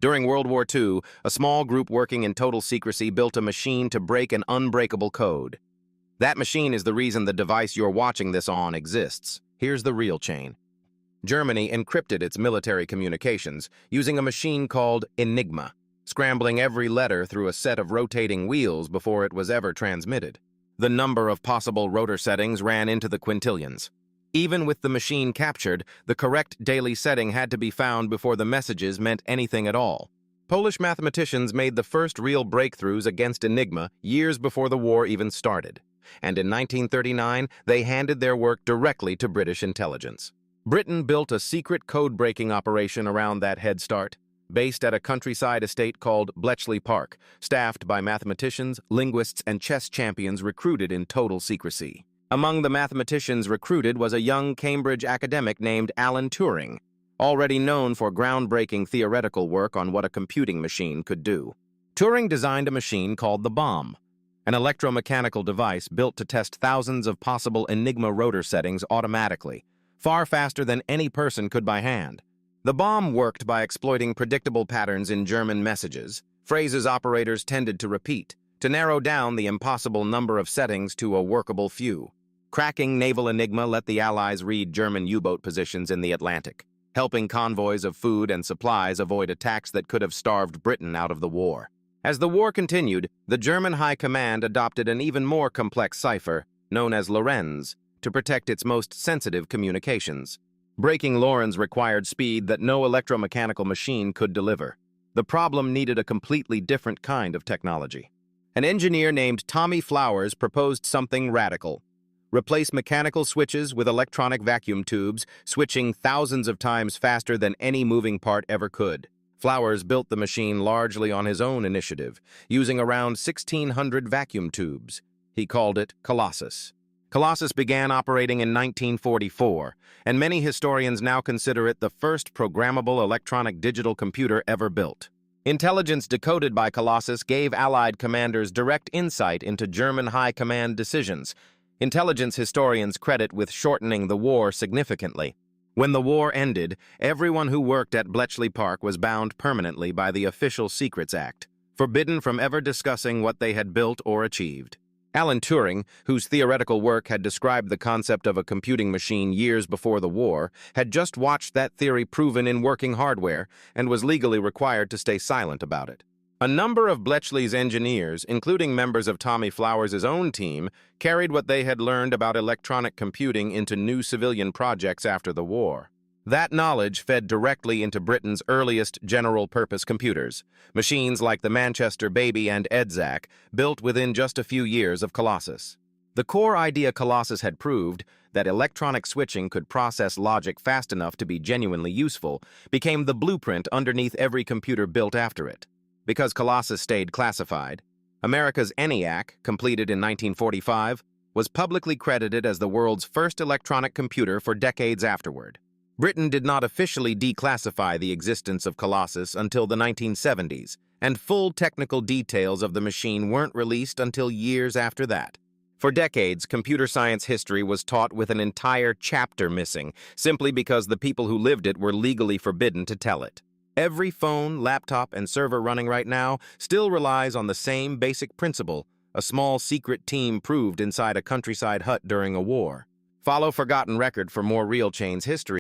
During World War II, a small group working in total secrecy built a machine to break an unbreakable code. That machine is the reason the device you're watching this on exists. Here's the real chain. Germany encrypted its military communications using a machine called Enigma, scrambling every letter through a set of rotating wheels before it was ever transmitted. The number of possible rotor settings ran into the quintillions. Even with the machine captured, the correct daily setting had to be found before the messages meant anything at all. Polish mathematicians made the first real breakthroughs against Enigma years before the war even started, and in 1939 they handed their work directly to British intelligence. Britain built a secret code-breaking operation around that head start, based at a countryside estate called Bletchley Park, staffed by mathematicians, linguists, and chess champions recruited in total secrecy. Among the mathematicians recruited was a young Cambridge academic named Alan Turing, already known for groundbreaking theoretical work on what a computing machine could do. Turing designed a machine called the bomb, an electromechanical device built to test thousands of possible Enigma rotor settings automatically, far faster than any person could by hand. The bomb worked by exploiting predictable patterns in German messages, phrases operators tended to repeat, to narrow down the impossible number of settings to a workable few. Cracking naval Enigma let the Allies read German U-boat positions in the Atlantic, helping convoys of food and supplies avoid attacks that could have starved Britain out of the war. As the war continued, the German High Command adopted an even more complex cipher, known as Lorenz, to protect its most sensitive communications. Breaking Lorenz required speed that no electromechanical machine could deliver. The problem needed a completely different kind of technology. An engineer named Tommy Flowers proposed something radical. Replace mechanical switches with electronic vacuum tubes, switching thousands of times faster than any moving part ever could. Flowers built the machine largely on his own initiative, using around 1,600 vacuum tubes. He called it Colossus. Colossus began operating in 1944, and many historians now consider it the first programmable electronic digital computer ever built. Intelligence decoded by Colossus gave Allied commanders direct insight into German high command decisions. Intelligence historians credit with shortening the war significantly. When the war ended, everyone who worked at Bletchley Park was bound permanently by the Official Secrets Act, forbidden from ever discussing what they had built or achieved. Alan Turing, whose theoretical work had described the concept of a computing machine years before the war, had just watched that theory proven in working hardware and was legally required to stay silent about it. A number of Bletchley's engineers, including members of Tommy Flowers' own team, carried what they had learned about electronic computing into new civilian projects after the war. That knowledge fed directly into Britain's earliest general-purpose computers, machines like the Manchester Baby and EDSAC, built within just a few years of Colossus. The core idea Colossus had proved, that electronic switching could process logic fast enough to be genuinely useful, became the blueprint underneath every computer built after it. Because Colossus stayed classified, America's ENIAC, completed in 1945, was publicly credited as the world's first electronic computer for decades afterward. Britain did not officially declassify the existence of Colossus until the 1970s, and full technical details of the machine weren't released until years after that. For decades, computer science history was taught with an entire chapter missing, simply because the people who lived it were legally forbidden to tell it. Every phone, laptop, and server running right now still relies on the same basic principle, a small secret team proved inside a countryside hut during a war. Follow Forgotten Record for more Real Chains history.